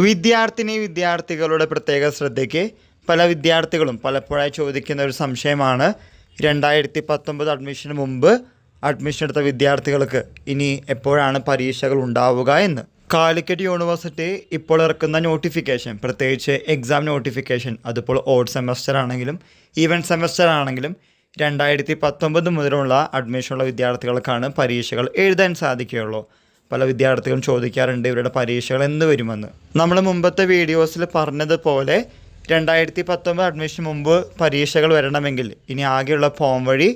വിദ്യാർത്ഥികളുടെ പ്രത്യേക ശ്രദ്ധയ്ക്ക് പല വിദ്യാർത്ഥികളും പലപ്പോഴായി ചോദിക്കുന്ന ഒരു സംശയമാണ് 2019 അഡ്മിഷന് മുമ്പ് അഡ്മിഷൻ എടുത്ത വിദ്യാർത്ഥികൾക്ക് ഇനി എപ്പോഴാണ് പരീക്ഷകൾ ഉണ്ടാവുക എന്ന്. കാലിക്കറ്റ് യൂണിവേഴ്സിറ്റി ഇപ്പോൾ ഇറക്കുന്ന നോട്ടിഫിക്കേഷൻ, പ്രത്യേകിച്ച് എക്സാം നോട്ടിഫിക്കേഷൻ, അതിപ്പോൾ ഓഡ് സെമസ്റ്റർ ആണെങ്കിലും ഈവൻ സെമസ്റ്റർ ആണെങ്കിലും 2019 മുതലുള്ള അഡ്മിഷനുള്ള വിദ്യാർത്ഥികൾക്കാണ് പരീക്ഷകൾ എഴുതാൻ സാധിക്കുകയുള്ളൂ. പല വിദ്യാർത്ഥികളും ചോദിക്കാറുണ്ട് ഇവരുടെ പരീക്ഷകൾ എന്ന് വരുമെന്ന്. നമ്മൾ മുമ്പത്തെ വീഡിയോസിൽ പറഞ്ഞതുപോലെ 2019 അഡ്മിഷൻ മുമ്പ് പരീക്ഷകൾ വരണമെങ്കിൽ ഇനി ആകെയുള്ള ഫോം വഴി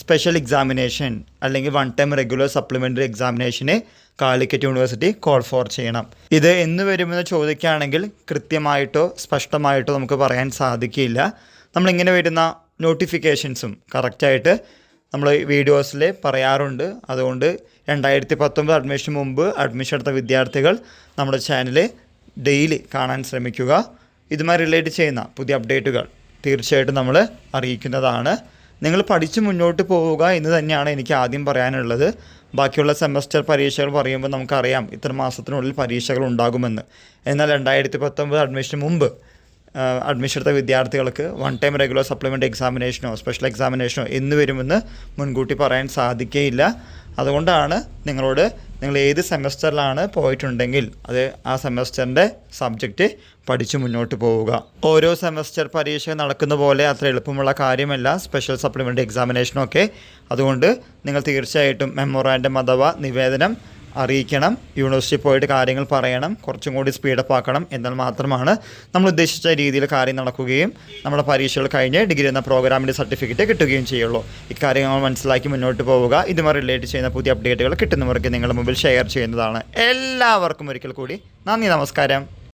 സ്പെഷ്യൽ എക്സാമിനേഷൻ അല്ലെങ്കിൽ 1 ടൈം റെഗുലർ സപ്ലിമെൻ്ററി എക്സാമിനേഷന് കാലിക്കറ്റ് യൂണിവേഴ്സിറ്റി കോൾ ഫോർ ചെയ്യണം. ഇത് എന്ന് വരുമെന്ന് ചോദിക്കുകയാണെങ്കിൽ കൃത്യമായിട്ടോ സ്പഷ്ടമായിട്ടോ നമുക്ക് പറയാൻ സാധിക്കില്ല. നമ്മളിങ്ങനെ വരുന്ന നോട്ടിഫിക്കേഷൻസും കറക്റ്റായിട്ട് നമ്മൾ വീഡിയോസിൽ പറയാറുണ്ട്. അതുകൊണ്ട് 2019 അഡ്മിഷൻ മുമ്പ് അഡ്മിഷൻ എടുത്ത വിദ്യാർത്ഥികൾ നമ്മുടെ ചാനൽ ഡെയിലി കാണാൻ ശ്രമിക്കുക. ഇതുമായി റിലേറ്റ് ചെയ്യുന്ന പുതിയ അപ്ഡേറ്റുകൾ തീർച്ചയായിട്ടും നമ്മൾ അറിയിക്കുന്നതാണ്. നിങ്ങൾ പഠിച്ച് മുന്നോട്ട് പോവുക എന്ന് തന്നെയാണ് എനിക്ക് ആദ്യം പറയാനുള്ളത്. ബാക്കിയുള്ള സെമസ്റ്റർ പരീക്ഷകൾ പറയുമ്പോൾ നമുക്കറിയാം ഇത്ര മാസത്തിനുള്ളിൽ പരീക്ഷകൾ ഉണ്ടാകുമെന്ന്. എന്നാൽ 2019 അഡ്മിഷന് മുമ്പ് അഡ്മിഷൻ എടുത്ത വിദ്യാർത്ഥികൾക്ക് 1 ടൈം റെഗുലർ സപ്ലിമെൻ്ററി എക്സാമിനേഷനോ സ്പെഷ്യൽ എക്സാമിനേഷനോ എന്ന് വരുമെന്ന് മുൻകൂട്ടി പറയാൻ സാധിക്കുകയില്ല. അതുകൊണ്ടാണ് നിങ്ങൾ ഏത് സെമസ്റ്ററിലാണ് പോയിട്ടുണ്ടെങ്കിൽ അത് ആ സെമസ്റ്ററിൻ്റെ സബ്ജക്റ്റ് പഠിച്ച് മുന്നോട്ട് പോവുക. ഓരോ സെമസ്റ്റർ പരീക്ഷ നടക്കുന്ന പോലെ അത്ര എളുപ്പമുള്ള കാര്യമല്ല സ്പെഷ്യൽ സപ്ലിമെൻ്ററി എക്സാമിനേഷനൊക്കെ. അതുകൊണ്ട് നിങ്ങൾ തീർച്ചയായിട്ടും മെമ്മോറാൻഡം അഥവാ നിവേദനം അറിയിക്കണം. യൂണിവേഴ്സിറ്റി പോയിട്ട് കാര്യങ്ങൾ പറയണം, കുറച്ചും കൂടി സ്പീഡപ്പ് ആക്കണം. എന്നാൽ മാത്രമാണ് നമ്മൾ ഉദ്ദേശിച്ച രീതിയിൽ കാര്യം നടക്കുകയും നമ്മുടെ പരീക്ഷകൾ കഴിഞ്ഞ് ഡിഗ്രി എന്ന പ്രോഗ്രാമിൻ്റെ സർട്ടിഫിക്കറ്റ് കിട്ടുകയും ചെയ്യുള്ളൂ. ഇക്കാര്യങ്ങൾ മനസ്സിലാക്കി മുന്നോട്ട് പോവുക. ഇതുമായി റിലേറ്റ് ചെയ്യുന്ന പുതിയ അപ്ഡേറ്റുകൾ കിട്ടുന്നവർക്ക് നിങ്ങളുടെ മുമ്പിൽ ഷെയർ ചെയ്യുന്നതാണ്. എല്ലാവർക്കും ഒരിക്കൽ കൂടി നന്ദി, നമസ്കാരം.